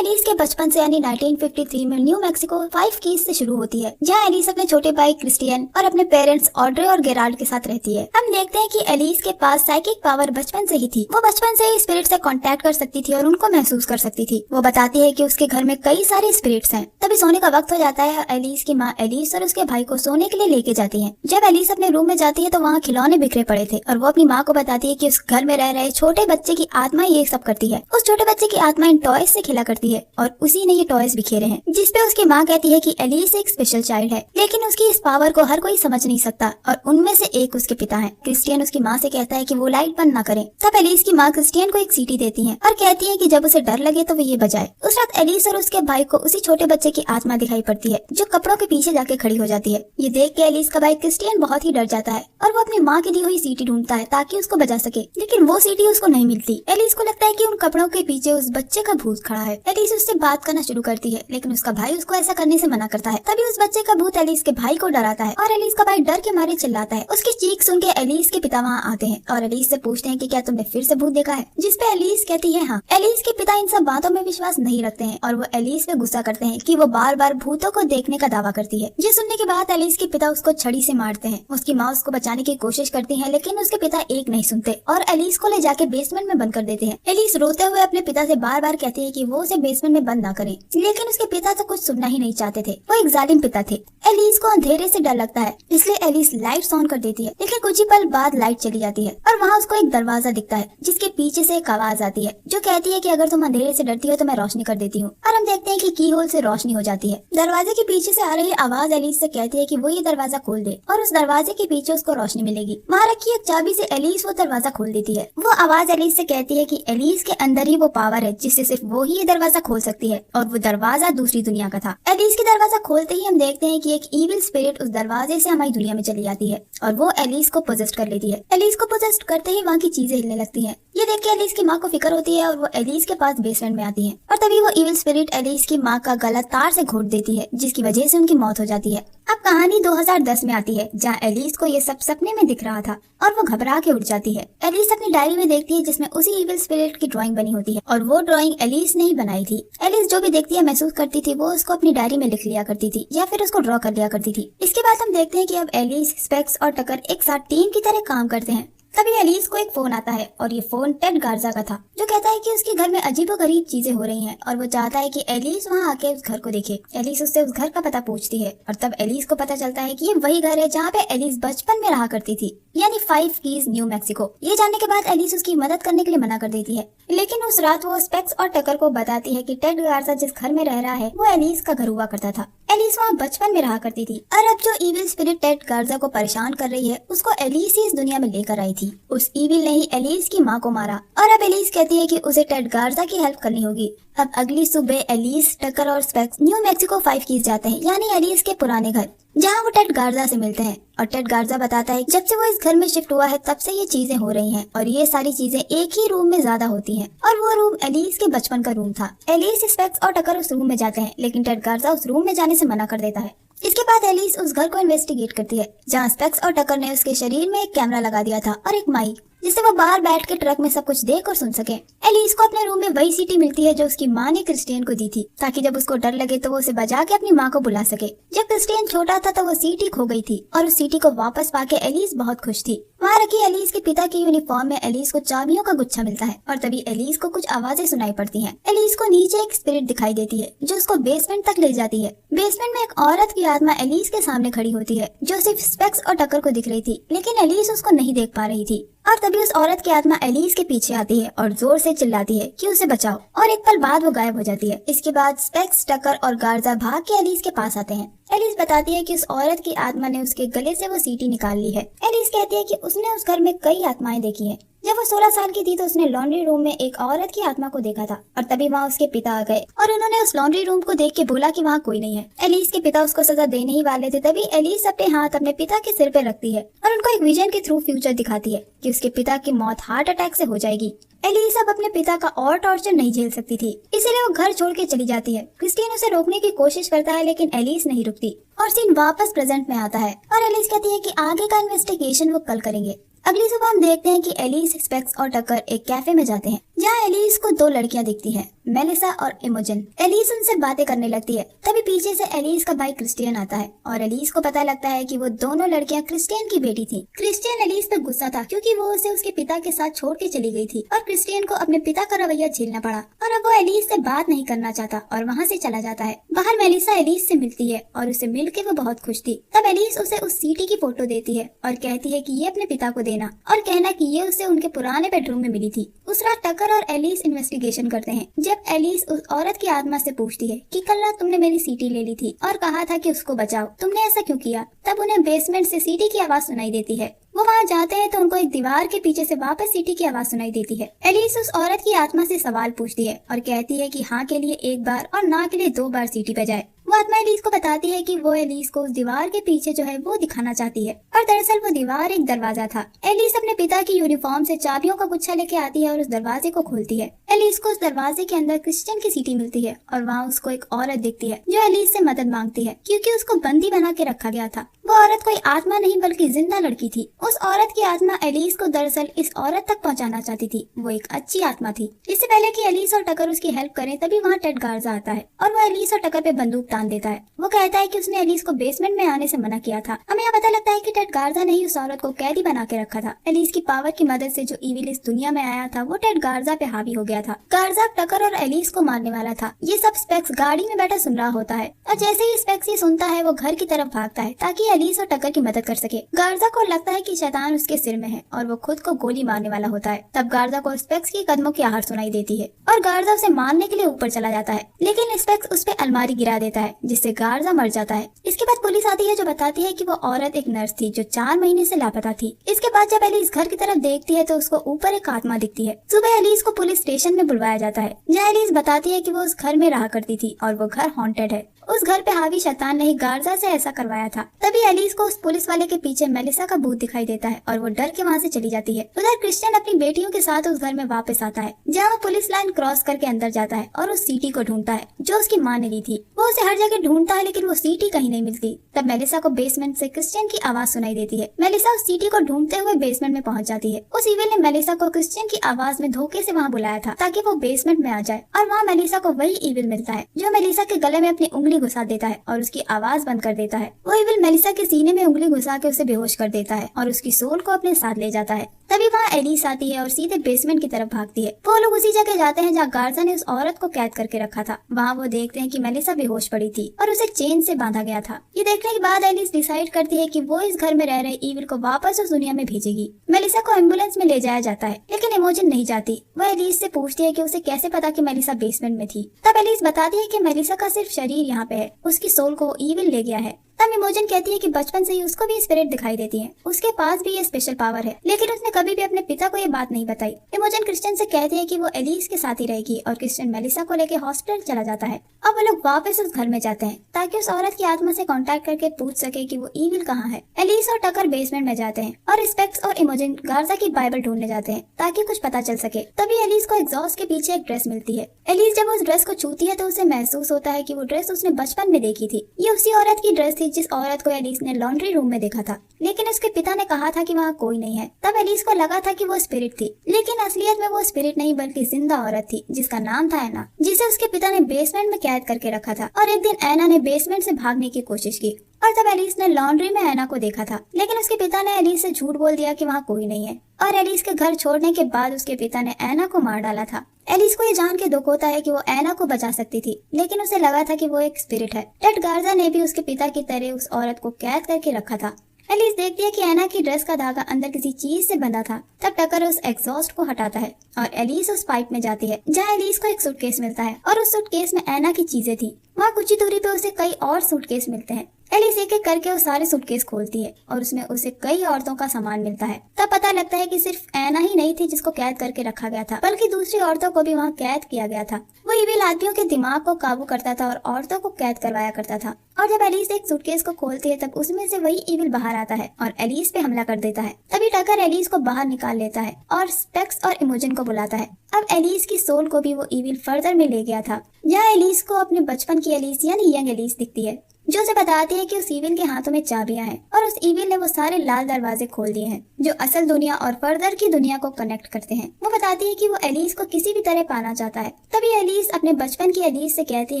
Alice के बचपन से यानी 1953 में न्यू मैक्सिको 5 कीज से शुरू होती है, जहाँ एलिस अपने छोटे भाई क्रिस्टियन और अपने पेरेंट्स ऑड्रे और गेराल्ड के साथ रहती है। हम देखते हैं कि एलिस के पास साइकिक पावर बचपन से ही थी। वो बचपन से ही स्पिरिट से कांटेक्ट कर सकती थी और उनको महसूस कर सकती थी। वो बताती है कि उसके घर में कई सारे स्पिरिट्स हैं। तभी सोने का वक्त हो जाता है। एलिस की माँ एलिस और उसके भाई को सोने के लिए लेके जाती है। जब एलिस अपने रूम में जाती है तो वहाँ खिलौने बिखरे पड़े थे और वो अपनी माँ को बताती है कि उस घर में रह रहे छोटे बच्चे की आत्मा ये सब करती है। उस छोटे बच्चे की आत्मा इन टॉयज से खेला करती है और उसी ने ये टॉयज बिखेरे हैं, जिसपे उसकी माँ कहती है कि एलिस एक स्पेशल चाइल्ड है, लेकिन उसकी इस पावर को हर कोई समझ नहीं सकता और उनमें से एक उसके पिता हैं। क्रिस्टियन उसकी माँ से कहता है कि वो लाइट बंद ना करे। तब एलिस की माँ क्रिस्टियन को एक सीटी देती है और कहती है कि जब उसे डर लगे तो वो ये बजाए। उस रात एलिस और उसके भाई को उसी छोटे बच्चे की आत्मा दिखाई पड़ती है, जो कपड़ों के पीछे जाके खड़ी हो जाती है। ये देख के एलिस का भाई क्रिस्टियन बहुत ही डर जाता है और वो अपनी माँ की दी हुई सीटी ढूंढता है ताकि उसको बजा सके, लेकिन वो सीटी उसको नहीं मिलती। एलिस को लगता है कि उन कपड़ों के पीछे उस बच्चे का भूत खड़ा है। एलिस उससे बात करना शुरू करती है, लेकिन उसका भाई उसको ऐसा करने से मना करता है। तभी उस बच्चे का भूत एलिस के भाई को डराता है और एलिस का भाई डर के मारे चिल्लाता है। उसकी चीख सुन के एलिस के पिता वहाँ आते हैं और एलिस से पूछते हैं कि क्या तुमने फिर से भूत देखा है, जिसपे एलिस कहती है हाँ। एलिस के पिता इन सब बातों में विश्वास नहीं रखते हैं और वो एलिस पे गुस्सा करते हैं कि वो बार बार भूतों को देखने का दावा करती है। ये सुनने के बाद एलिस के पिता उसको छड़ी से मारते हैं। उसकी माँ उसको बचाने की कोशिश करती है, लेकिन उसके पिता एक नहीं सुनते और एलिस को ले जाके बेसमेंट में बंद कर देते हैं। एलिस रोते हुए अपने पिता से बार बार कहती है कि वो उसे बेसमेंट में बंद ना करें, लेकिन उसके पिता तो कुछ सुनना ही नहीं चाहते थे। वो एक जालिम पिता थे। एलिस को अंधेरे से डर लगता है, इसलिए एलिस लाइट ऑन कर देती है, लेकिन कुछ ही पल बाद लाइट चली जाती है और वहाँ उसको एक दरवाजा दिखता है, जिसके पीछे से एक आवाज आती है जो कहती है कि अगर तुम अंधेरे से डरती हो तो मैं रोशनी कर देती हूँ। और हम देखते हैं कि की होल से रोशनी हो जाती है। दरवाजे के पीछे से आ रही आवाज एलिस से कहती है कि वो ये दरवाजा खोल दे और उस दरवाजे के पीछे उसको रोशनी मिलेगी। वहाँ रखी एक चाबी से एलिस वो दरवाजा खोल देती है। वो आवाज एलिस से कहती है कि एलिस के अंदर ही वो पावर है जिससे सिर्फ वो ही ये दरवाजा खोल सकती है और वो दरवाजा दूसरी दुनिया का था। एलिस की दरवाजा खोलते ही हम देखते हैं कि एक इविल स्पिरिट उस दरवाजे से हमारी दुनिया में चली जाती है और वो एलिस को पोजेस्ट कर लेती है। एलिस को पोजेस्ट करते ही वहाँ की चीजें हिलने लगती हैं। ये देख के एलिस की माँ को फिक्र होती है और वो एलिस के पास बेसमेंट में आती है और तभी वो इविल स्पिरिट एलिस की माँ का गला तार से घोट देती है, जिसकी वजह से उनकी मौत हो जाती है। अब कहानी 2010 में आती है, जहाँ एलिस को ये सब सपने में दिख रहा था और वो घबरा के उठ जाती है। एलिस अपनी डायरी में देखती है जिसमें उसी इविल स्पिरिट की ड्राइंग बनी होती है और वो ड्राइंग एलिस ने ही बनाई थी। एलिस जो भी देखती है महसूस करती थी वो उसको अपनी डायरी में लिख लिया करती थी या फिर उसको ड्रॉ कर लिया करती थी। इसके बाद हम देखते हैं कि अब एलिस, स्पेक्स और टकर एक साथ टीम की तरह काम करते हैं। तभी एलिस को एक फोन आता है और ये फोन टेड गार्जा का था, जो कहता है कि उसके घर में अजीबोगरीब चीजें हो रही हैं और वो चाहता है कि एलिस वहाँ आके उस घर को देखे। एलिस उससे उस घर का पता पूछती है और तब एलिस को पता चलता है कि ये वही घर है जहाँ पे एलिस बचपन में रहा करती थी, यानी 5 कीज न्यू मैक्सिको। ये जानने के बाद एलिस उसकी मदद करने के लिए मना कर देती है, लेकिन उस रात वो स्पेक्स और टकर को बताती है कि टेड गार्जा जिस घर में रह रहा है वो एलिस का घर हुआ करता था। एलिस वहाँ बचपन में रहा करती थी और अब जो इविल स्पिरिट टेड गार्जा को परेशान कर रही है उसको एलिस ही इस दुनिया में लेकर आई थी। उस इविल ने ही एलिस की माँ को मारा और अब एलिस कहती है कि उसे टेड गार्जा की हेल्प करनी होगी। अब अगली सुबह एलिस, टकर और स्पेक्स न्यू मैक्सिको 5 कीज जाते हैं, यानी एलिस के पुराने घर, जहाँ वो टेड गार्जा से मिलते हैं और टेड गार्जा बताता है जब से वो इस घर में शिफ्ट हुआ है तब से ये चीजें हो रही हैं और ये सारी चीजें एक ही रूम में ज्यादा होती हैं और वो रूम एलिस के बचपन का रूम था। एलिस, स्पेक्स और टकर उस रूम में जाते हैं, लेकिन टेड गार्जा उस रूम में जाने से मना कर देता है। इसके बाद एलिस उस घर को इन्वेस्टिगेट करती है, जहाँ स्पेक्स और टकर ने उसके शरीर में एक कैमरा लगा दिया था और एक माइक, जिससे वो बाहर बैठ के ट्रक में सब कुछ देख और सुन सके। एलिस को अपने रूम में वही सीटी मिलती है जो उसकी माँ ने क्रिस्टियन को दी थी, ताकि जब उसको डर लगे तो वो उसे बजा के अपनी माँ को बुला सके। जब क्रिस्टियन छोटा था तो वो सीटी खो गई थी और उस सीटी को वापस पाके एलिस बहुत खुश थी। वहाँ रखी एलिस के पिता के यूनिफॉर्म में एलिस को चाबियों का गुच्छा मिलता है और तभी एलिस को कुछ आवाजें सुनाई पड़ती हैं। एलिस को नीचे एक स्पिरिट दिखाई देती है जो उसको बेसमेंट तक ले जाती है। बेसमेंट में एक औरत की आत्मा एलिस के सामने खड़ी होती है, जो सिर्फ स्पेक्स और टकर को दिख रही थी, लेकिन एलिस उसको नहीं देख पा रही थी। और तभी उस औरत की आत्मा एलिस के पीछे आती है और जोर से चिल्लाती है कि उसे बचाओ और एक पल बाद वो गायब हो जाती है। इसके बाद स्पेक्स, टकर और गार्जा भाग के एलिस के पास आते हैं। एलिस बताती है कि उस औरत की आत्मा ने उसके गले से वो सीटी निकाल ली है। एलिस कहती है कि उसने उस घर में कई आत्माएं देखी हैं। जब वो 16 साल की थी तो उसने लॉन्ड्री रूम में एक औरत की आत्मा को देखा था और तभी वहाँ उसके पिता आ गए और उन्होंने उस लॉन्ड्री रूम को देख के बोला कि वहाँ कोई नहीं है। एलिस के पिता उसको सजा देने ही वाले थे, तभी एलिस अपने हाथ अपने पिता के सिर पे रखती है और उनको एक विजन के थ्रू फ्यूचर दिखाती है कि उसके पिता की मौत हार्ट अटैक से हो जाएगी। एलिस अब अपने पिता का और टॉर्चर नहीं झेल सकती थी, इसीलिए वो घर छोड़ के चली जाती है। क्रिस्टियन उसे रोकने की कोशिश करता है, लेकिन एलिस नहीं रुकती और सीन वापस प्रेजेंट में आता है और एलिस कहती है कि आगे का इन्वेस्टिगेशन वो कल करेंगे। अगली सुबह हम देखते हैं कि एलिस, स्पेक्स और टकर एक कैफे में जाते हैं, जहाँ एलिस को दो लड़कियां दिखती हैं, मेलिसा और इमोजन। एलिस उनसे बातें करने लगती है। तभी पीछे से एलिस का भाई क्रिस्टियन आता है और एलिस को पता लगता है कि वो दोनों लड़कियां क्रिस्टियन की बेटी थी। क्रिस्टियन एलिस पे गुस्सा था क्योंकि वो उसे उसके पिता के साथ छोड़ के चली गई थी और क्रिस्टियन को अपने पिता का रवैया झेलना पड़ा और अब वो एलिस से बात नहीं करना चाहता और वहाँ से चला जाता है। बाहर मेलिसा एलिस से मिलती है और उसे मिलके वो बहुत खुश थी। तब एलिस उसे उस सीटी की फोटो देती है और कहती है कि ये अपने पिता को देना और कहना कि ये उसे उनके पुराने बेडरूम में मिली थी। उस रात टकर और एलिस इन्वेस्टिगेशन करते हैं। जब एलिस उस औरत की आत्मा से पूछती है कि कल रात तुमने मेरी सीटी ले ली थी और कहा था कि उसको बचाओ, तुमने ऐसा क्यों किया? तब उन्हें बेसमेंट से सीटी की आवाज सुनाई देती है। वो वहाँ जाते हैं तो उनको एक दीवार के पीछे से वापस सीटी की आवाज सुनाई देती है। एलिस उस औरत की आत्मा से सवाल पूछती है और कहती है कि हाँ के लिए एक बार और ना के लिए 2 बार सीटी बजाए। वो आत्मा एलिस को बताती है कि वो एलिस को उस दीवार के पीछे जो है वो दिखाना चाहती है और दरअसल वो दीवार एक दरवाजा था। एलिस अपने पिता की यूनिफॉर्म से चाबियों का गुच्छा लेके आती है और उस दरवाजे को खोलती है। एलिस को उस दरवाजे के अंदर क्रिश्चियन की सीटी मिलती है और वहाँ उसको एक औरत दिखती है जो एलिस से मदद मांगती है क्योंकि उसको बंदी बना के रखा गया था। वो औरत कोई आत्मा नहीं बल्कि जिंदा लड़की थी। उस औरत की आत्मा एलिस को दरअसल इस औरत तक पहुंचाना चाहती थी। वो एक अच्छी आत्मा थी। इससे पहले कि एलिस और टकर उसकी हेल्प करें तभी वहाँ टेड गार्जा आता है और वो एलिस और टकर पे बंदूक तान देता है। वो कहता है कि उसने एलिस को बेसमेंट में आने से मना किया था। हमें यहाँ पता लगता है कि टेड गार्जा ने ही उस औरत को कैदी बना के रखा था। एलिस की पावर की मदद से जो ईविल इस दुनिया में आया था वो टेड गार्जा पे हावी हो गया था। गार्जा टकर और एलिस को मारने वाला था। ये सब स्पेक्स गाड़ी में बैठा सुन रहा होता है और जैसे ही स्पेक्स ये सुनता है वो घर की तरफ भागता है ताकि एलिस और टकर की मदद कर सके। गार्जा को लगता है कि शैतान उसके सिर में है और वो खुद को गोली मारने वाला होता है। तब गार्जा को स्पेक्स की कदमों की आहट सुनाई देती है और गार्जा उसे मारने के लिए ऊपर चला जाता है, लेकिन स्पेक्स उस पे अलमारी गिरा देता है जिससे गार्जा मर जाता है। इसके बाद पुलिस आती है जो बताती है कि वो औरत एक नर्स थी जो 4 महीने से लापता थी। इसके बाद जब एलिस घर की तरफ देखती है तो उसको ऊपर एक आत्मा दिखती है। सुबह एलिस को पुलिस स्टेशन में बुलवाया जाता है जहाँ एलिस बताती है कि वो उस घर में रहा करती थी और वो घर हॉन्टेड है। उस घर पे हावी शैतान ने ही गार्जा से ऐसा करवाया था। तभी एलिस को उस पुलिस वाले के पीछे मेलिसा का भूत दिखाई देता है और वो डर के वहाँ से चली जाती है। उधर क्रिश्चियन अपनी बेटियों के साथ उस घर में वापस आता है जहाँ वो पुलिस लाइन क्रॉस करके अंदर जाता है और उस सीटी को ढूंढता है जो उसकी माँ ने ली थी। वो उसे हर जगह ढूंढता है लेकिन वो सीटी कहीं नहीं मिलती। तब मेलिसा को बेसमेंट से क्रिश्चियन की आवाज सुनाई देती है। मेलिसा उस सीटी को ढूंढते हुए बेसमेंट में पहुंच जाती है। उस ईविल ने मेलिसा को क्रिश्चियन की आवाज में धोखे से वहाँ बुलाया था ताकि वो बेसमेंट में आ जाए और वहाँ मेलिसा को वही ईविल मिलता है जो मेलिसा के गले में अपनी उंगली घुसा देता है और उसकी आवाज बंद कर देता है। वो ईविल मेलिसा के सीने में उंगली घुसा के उसे बेहोश कर देता है और उसकी सोल को अपने साथ ले जाता है। तभी वहाँ एलिस आती है और सीधे बेसमेंट की तरफ भागती है। वो लोग उसी जगह जाते हैं जहाँ गार्जा ने उस औरत को कैद करके रखा था। वहाँ वो देखते हैं कि मेलिसा बेहोश पड़ी थी और उसे चेन से बांधा गया था। ये देखने के बाद एलिस डिसाइड करती है कि वो इस घर में रह रहे ईविल को वापस उस दुनिया में भेजेगी। मेलिसा को एम्बुलेंस में ले जाया जाता है लेकिन इमोजन नहीं जाती। वो एलिस से पूछती है कि उसे कैसे पता कि मेलिसा बेसमेंट में थी। तब एलिस बताती है कि मेलिसा का सिर्फ शरीर यहाँ पे है, उसकी सोल को ईविल ले गया है। तब इमोजन कहती है कि बचपन से ही उसको भी स्पिरिट दिखाई देती है, उसके पास भी ये स्पेशल पावर है, लेकिन उसने कभी भी अपने पिता को ये बात नहीं बताई। इमोजन क्रिश्चियन से कहती है कि वो एलिस के साथ ही रहेगी और क्रिश्चियन मेलिसा को लेकर हॉस्पिटल चला जाता है। अब वो लोग वापस उस घर में जाते हैं ताकि उस औरत की आत्मा से कांटेक्ट करके पूछ सके कि वो ईविल कहाँ है। एलिस और टकर बेसमेंट में जाते हैं और स्पेक्स और इमोजन गार्जा की बाइबल ढूंढने जाते हैं ताकि कुछ पता चल सके। तभी एलिस को एग्जॉस्ट के पीछे एक ड्रेस मिलती है। एलिस जब उस ड्रेस को छूती है तो उसे महसूस होता है कि वो ड्रेस उसने बचपन में देखी थी। ये उसी औरत की ड्रेस थी जिस औरत को एलिस ने लॉन्ड्री रूम में देखा था, लेकिन उसके पिता ने कहा था कि वहाँ कोई नहीं है। तब एलिस को लगा था कि वो स्पिरिट थी, लेकिन असलियत में वो स्पिरिट नहीं बल्कि जिंदा औरत थी जिसका नाम था एना, जिसे उसके पिता ने बेसमेंट में कैद करके रखा था। और एक दिन एना ने बेसमेंट से भागने की कोशिश की और तब एलिस ने लॉन्ड्री में एना को देखा था, लेकिन उसके पिता ने एलिस से झूठ बोल दिया कि वहाँ कोई नहीं है और एलिस के घर छोड़ने के बाद उसके पिता ने एना को मार डाला था। एलिस को ये जान के दुख होता है कि वो एना को बचा सकती थी, लेकिन उसे लगा था कि वो एक स्पिरिट है। टेड गार्जा ने भी उसके पिता की तरह उस औरत को कैद करके रखा था। एलिस देखती है कि एना की ड्रेस का धागा अंदर किसी चीज से बंधा था। तब टकर उस एग्जॉस्ट को हटाता है और एलिस उस पाइप में जाती है जहाँ एलिस को एक सूटकेस मिलता है और उस सूटकेस में एना की चीजें थी। वहाँ कुछ ही दूरी पे उसे कई और सूटकेस मिलते हैं। एलिस एक एक करके वो सारे सूटकेस खोलती है और उसमें उसे कई औरतों का सामान मिलता है। तब पता लगता है कि सिर्फ एना ही नहीं थी जिसको कैद करके रखा गया था, बल्कि दूसरी औरतों को भी वहाँ कैद किया गया था। वो ईविल आदमियों के दिमाग को काबू करता था और औरतों को कैद करवाया करता था। और जब एलिस एक सूटकेस को खोलती है तब उसमें से वही ईविल बाहर आता है और एलिस पे हमला कर देता है। तभी टकर एलिस को बाहर निकाल लेता है और स्पेक्स और इमोजन को बुलाता है। अब एलिस की सोल को भी वो ईविल फर्दर में ले गया था, जहाँ एलिस को अपने बचपन की एलिस यानी यंग एलिस दिखती है। जो उसे बताती है कि उस ईविल के हाथों में चाबियां हैं और उस ईविल ने वो सारे लाल दरवाजे खोल दिए हैं जो असल दुनिया और फर्दर की दुनिया को कनेक्ट करते हैं। वो बताती है कि वो एलिस को किसी भी तरह पाना चाहता है। तभी एलिस अपने बचपन की एलिस से कहती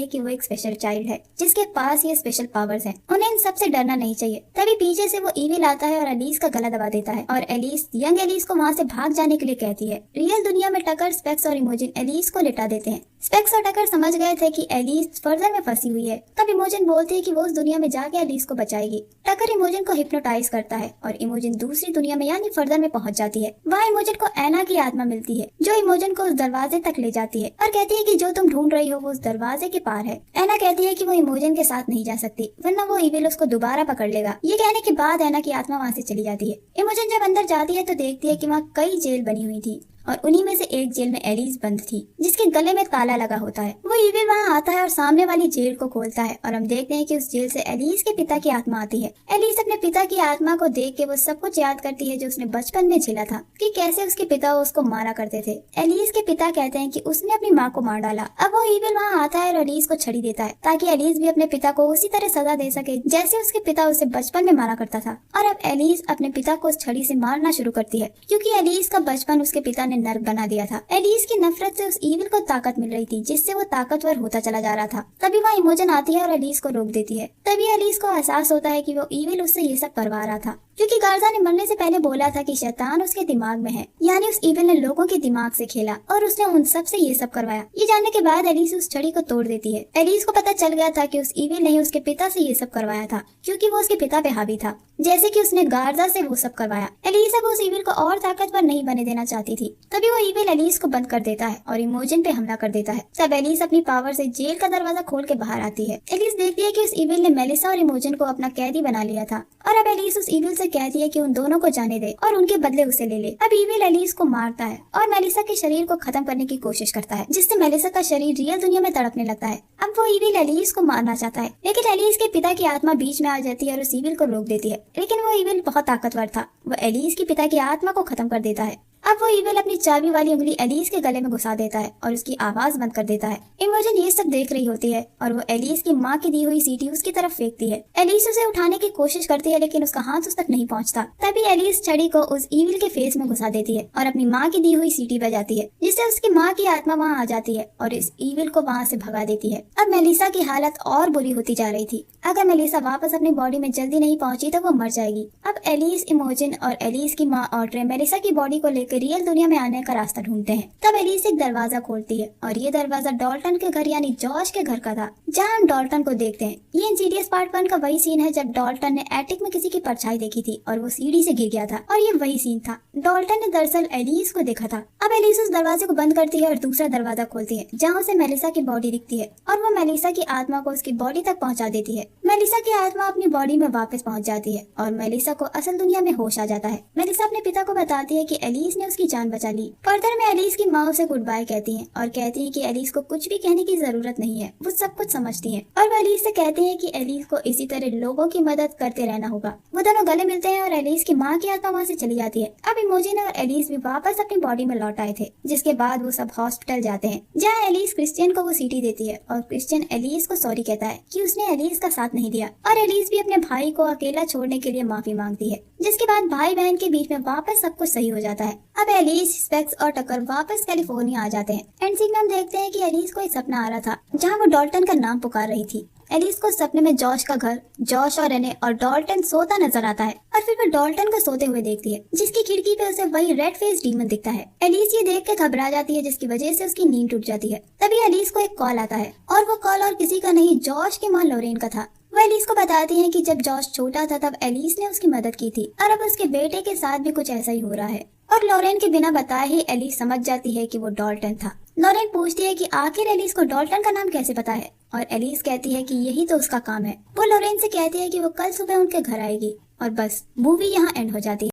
है कि वो एक स्पेशल चाइल्ड है जिसके पास ये स्पेशल पावर्स हैं। उन्हें इन सबसे डरना नहीं चाहिए। तभी पीछे से वो ईविल आता है और एलिस का गला दबा देता है और एलिस यंग एलिस को वहाँ से भाग जाने के लिए कहती है। रियल दुनिया में टकर, स्पेक्स और इमोजिन एलिस को लिटा देते हैं। स्पेक्स और टकर समझ गए थे कि एलिस फर्दर में फंसी हुई है। तब इमोजिन बोलती है कि वो उस दुनिया में जाके एलिस को बचाएगी। टकर इमोजिन को हिप्नोटाइज करता है और इमोजिन दूसरी दुनिया में यानी फर्दर में पहुंच जाती है। वहाँ इमोजिन को एना की आत्मा मिलती है जो इमोजिन को उस दरवाजे तक ले जाती है और कहती है कि जो तुम ढूंढ रही हो वो उस दरवाजे के पार है। एना कहती है कि वो इमोजिन के साथ नहीं जा सकती वरना वो ईविल उसको दोबारा पकड़ लेगा। ये कहने के बाद एना की आत्मा वहाँ से चली जाती है। इमोजिन जब अंदर जाती है तो देखती है कि वहाँ कई जेल बनी हुई थी और उन्हीं में से एक जेल में एलिस बंद थी जिसके गले में ताला लगा होता है। वो ईविल वहाँ आता है और सामने वाली जेल को खोलता है और हम देखते हैं कि उस जेल से एलिस के पिता की आत्मा आती है। एलिस अपने पिता की आत्मा को देख के वो सब कुछ याद करती है जो उसने बचपन में झेला था कि कैसे उसके पिता उसको मारा करते थे। एलिस के पिता कहते हैं कि उसने अपनी माँ को मार डाला। अब वो ईविल वहाँ आता है और एलिस को छड़ी देता है ताकि एलिस भी अपने पिता को उसी तरह सजा दे सके जैसे उसके पिता उसे बचपन में मारा करता था। और अब एलिस अपने पिता को उस छड़ी से मारना शुरू करती है क्योंकि एलिस का बचपन उसके पिता ने नर्क बना दिया था। एलिस की नफरत से उस ईविल को ताकत मिल रही थी जिससे वो ताकतवर होता चला जा रहा था। तभी वहाँ इमोजन आती है और एलिस को रोक देती है। तभी एलिस को एहसास होता है कि वो ईविल उससे ये सब करवा रहा था क्योंकि गार्जा ने मरने से पहले बोला था कि शैतान उसके दिमाग में है, यानी उस ईविल ने लोगों के दिमाग से खेला और उसने उन सब से ये सब करवाया। ये जानने के बाद एलिस उस छड़ी को तोड़ देती है। एलिस को पता चल गया था कि उस ईविल ने उसके पिता से ये सब करवाया था क्योंकि वो उसके पिता पे हावी था जैसे कि उसने गार्जा से वो सब करवाया। एलिस अब उस ईविल को और ताकतवर नहीं बने देना चाहती थी। तभी वो ईविल एलिस को बंद कर देता है और इमोजन पे हमला कर देता है। तब एलिस अपनी पावर से जेल का दरवाजा खोल के बाहर आती है। एलिस देखती है कि उस ईविल ने मेलिसा और इमोजन को अपना कैदी बना लिया था और अब एलिस उस ईविल से कहती है कि उन दोनों को जाने दे और उनके बदले उसे ले ले। अब ईविल एलिस को मारता है और मेलिसा के शरीर को खत्म करने की कोशिश करता है जिससे मेलिसा का शरीर रियल दुनिया में तड़पने लगता है। अब वो ईविल एलिस को मारना चाहता है लेकिन एलिस के पिता की आत्मा बीच में आ जाती है और उस ईविल को रोक देती है। लेकिन वो ईविल बहुत ताकतवर था। वो एलिस के पिता की आत्मा को खत्म कर देता है। अब वो ईविल अपनी चाबी वाली उंगली एलिस के गले में घुसा देता है और उसकी आवाज बंद कर देता है। इमोजन ये सब देख रही होती है और वो एलिस की माँ की दी हुई सीटी उसकी तरफ फेंकती है। एलिस उसे उठाने की कोशिश करती है लेकिन उसका हाथ उस तक नहीं पहुँचता। तभी एलिस छड़ी को उस ईविल के फेस में घुसा देती है और अपनी माँ की दी हुई सीटी बजाती है जिससे उसकी माँ की आत्मा वहाँ आ जाती है और इस ईविल को वहाँ से भगा देती है। अब मेलिसा की हालत और बुरी होती जा रही थी। अगर मेलिसा वापस अपनी बॉडी में जल्दी नहीं पहुंची तो वो मर जाएगी। अब एलिस, इमोजन और एलिस की माँ ऑड्रे मेलिसा की बॉडी को लेकर रियल दुनिया में आने का रास्ता ढूंढते हैं। तब एलिस एक दरवाजा खोलती है और ये दरवाजा डॉल्टन के घर यानी जॉश के घर का था जहाँ हम डॉल्टन को देखते हैं। ये इंसीडियस पार्ट 1 का वही सीन है जब डॉल्टन ने एटिक में किसी की परछाई देखी थी और वो सीढ़ी से गिर गया था और ये वही सीन था। डॉल्टन ने दरअसल एलिस को देखा था। अब एलिस उस दरवाजे को बंद करती है और दूसरा दरवाजा खोलती है जहाँ उसे मेलिसा की बॉडी दिखती है और वो मेलिसा की आत्मा को उसकी बॉडी तक पहुँचा देती है। मेलिसा की आत्मा अपनी बॉडी में वापस पहुँच जाती है और मेलिसा को असल दुनिया में होश आ जाता है। मेलिसा अपने पिता को बताती है कि एलिस ने उसकी जान बचा ली। फर्दर में एलिस की माँ उसे गुड बाय कहती है और कहती है कि एलिस को कुछ भी कहने की जरूरत नहीं है, वो सब कुछ समझती है। और वो एलिस से कहती है कि एलिस को इसी तरह लोगों की मदद करते रहना होगा। वो दोनों गले मिलते हैं और एलिस की माँ की आत्मा वहाँ से चली जाती है। अब इमोजन और एलिस भी वापस अपनी बॉडी में लौट आए थे जिसके बाद वो सब हॉस्पिटल जाते हैं जहाँ एलिस क्रिश्चियन को वो सीटी देती है और क्रिश्चियन एलिस को सॉरी कहता है कि उसने एलिस का साथ नहीं दिया और एलिस भी अपने भाई को अकेला छोड़ने के लिए माफी मांगती है जिसके बाद भाई बहन के बीच में वापस सब कुछ सही हो जाता है। अब एलिस, स्पेक्स और टकर वापस कैलिफोर्निया आ जाते हैं। एंड सीन में हम देखते हैं कि एलिस को एक सपना आ रहा था जहाँ वो डॉल्टन का नाम पुकार रही थी। एलिस को सपने में जॉश का घर, जॉश और रेने और डॉल्टन सोता नजर आता है और फिर वो डॉल्टन को सोते हुए देखती है जिसकी खिड़की पे उसे वही रेड फेस डीमन दिखता है। एलिस ये देख के घबरा जाती है जिसकी वजह से उसकी नींद टूट जाती है। तभी एलिस को एक कॉल आता है और वो कॉल और किसी का नहीं, जॉश की माँ लोरेन का था। वो एलिस को बताती है कि जब जॉश छोटा था तब एलिस ने उसकी मदद की थी और अब उसके बेटे के साथ भी कुछ ऐसा ही हो रहा है। और लोरेन के बिना बताए ही एलिस समझ जाती है कि वो डॉल्टन था। लोरेन पूछती है कि आखिर एलिस को डॉल्टन का नाम कैसे पता है और एलिस कहती है कि यही तो उसका काम है। वो लोरेन से कहती है कि वो कल सुबह उनके घर आएगी और बस मूवी यहाँ एंड हो जाती है।